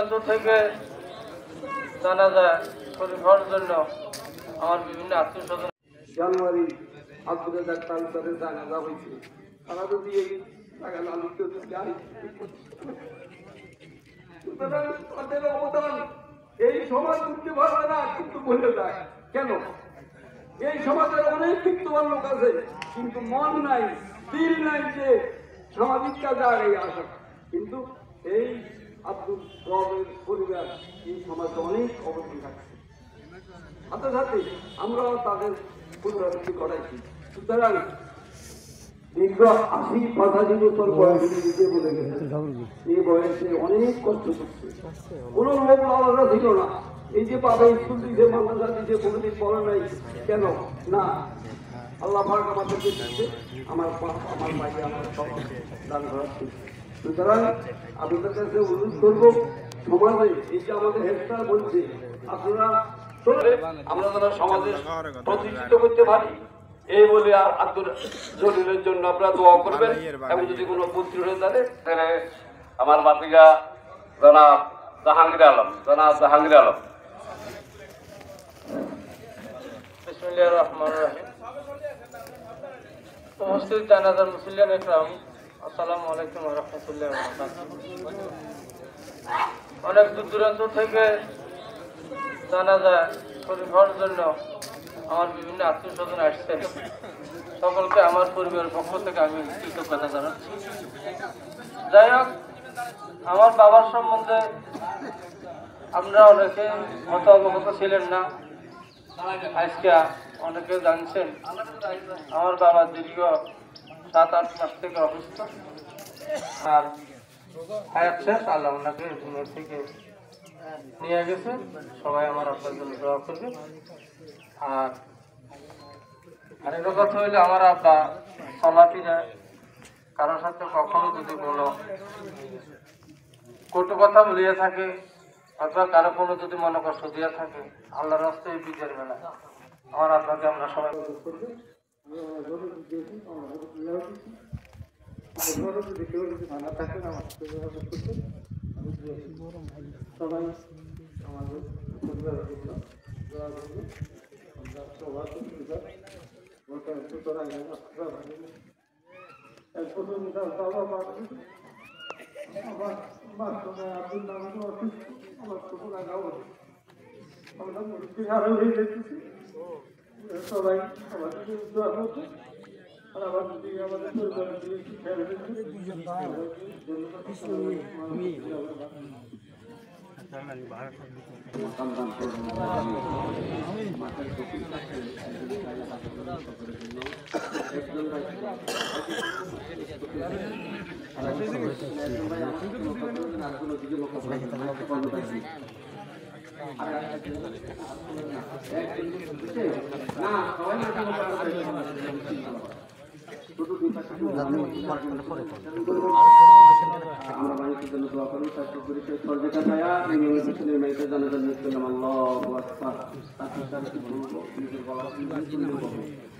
থেকে জানা যায় শরীফ হওয়ার জন্য আমার বিভিন্ন আত্মীয় স্বজন জানুয়ারি আব্দুল রাজ্জাক তালুকদারের জানাজা হয়েছে। তারা যদি এই টাকা না লিখতে যায়, সুতরাং তাদের অবদান এই সমাজ করতে পারবে না, কিন্তু বলে যায় কেন? এই সমাজের অনেক বিত্তবান লোক আছে, কিন্তু মন নাই, দিল নাই যে সামাজিক কাজে আগে আসা। কিন্তু এই আব্দুল রবের পরিবার এই সমাজে অনেক অবদান রাখছে, সাথে সাথে আমরাও তাদের পুনরাবৃত্তি করাইছি। সুতরাং দীর্ঘ ৮০-৮৫ বছর বয়সে নিজে বলে গেছে, এই বয়সে অনেক কষ্ট করছে, কোনো লোক লালসা ছিল না। এই যে পাবে স্কুল দিয়েছে, মাদ্রাসা দিয়েছে, কোনোদিন বলে নাই কেন? না, আল্লাহ পাক আমাদেরকে দিচ্ছে, আমার ভাইকে আমার সব দান করাচ্ছে। সুতরাং আপনাদের কাছে অনুরোধ করবো, সমাজে এই যে আমাদের হেডস্টার বলছে, আপনারা আমরা যেন সমাজে প্রতিষ্ঠিত করতে পারি এই বলে আব্দুল জলিলের জন্য আপনারা দোয়া করবেন। এবং যদি কোনো পুত্র হয়ে থাকে তাহলে আমার বাতিকা জনাব জাহাঙ্গীর আলম বিসমিল্লাহির রহমানির রহিম। উপস্থিত জানাজার মুসল্লিয়ান ইকরাম, আসসালামু আলাইকুম ওয়া রাহমাতুল্লাহি ওয়া বারাকাতুহু। অনেক দূর দূরান্ত থেকে জানাজা শরীফ হওয়ার জন্য আমার বিভিন্ন আত্মীয় স্বজন আসছেন। সকলকে আমার পরিবারের পক্ষ থেকে আমি কৃতজ্ঞতা জানাচ্ছি। যাই হোক, আমার বাবার সম্বন্ধে আমরা অনেকে হয়তো অবগত ছিলেন না, আজকে অনেকে জানছেন। আমার বাবা দীর্ঘ ৭-৮ মাস থেকে অসুস্থ, আর হায়াত শেষ, আল্লাহ ওনাকে দুনিয়া থেকে নিয়ে গেছে। সবাই আমার আপনার জন্য দোয়া করবে। আর আরেকটা কথা হইলে, আমার আব্বা চলাফেরা কারোর সাথে কখনো যদি কোনো কটু কথা বলিয়া থাকে অথবা কারো কোনো যদি মনে কষ্ট দিয়ে থাকে, আল্লাহর রাস্তায় বিচার বেলা আমার আপনাকে আমরা সবাই করবে। সবাই আমাদের পরিবারের জন্য দোয়া করবে। আমরা সবার সুতরাং আমার মাধ্যমে আব্দুল নাম আমার চোখ লাগাও, আমরা আরো হয়ে যেতেছি। সবাই আমাদের দোয়া করবে। আর আবার যদি আমাদের পরিবারের দিকে খেয়াল রেখে আমরা মানুষের জন্য দোয়া করি। স্বাস্থ্য পরিচয় সর্বদা ছায়া নির্বাচনের মেয়েকে জানাজার নিয়োগ করলাম। আল্লাহু আকবার। তাকে তার কি বলবো, নিজের গলা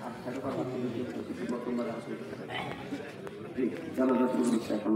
আর সাথে কথা বলতে বর্তমানে জানাজার শুরু হচ্ছে এখন।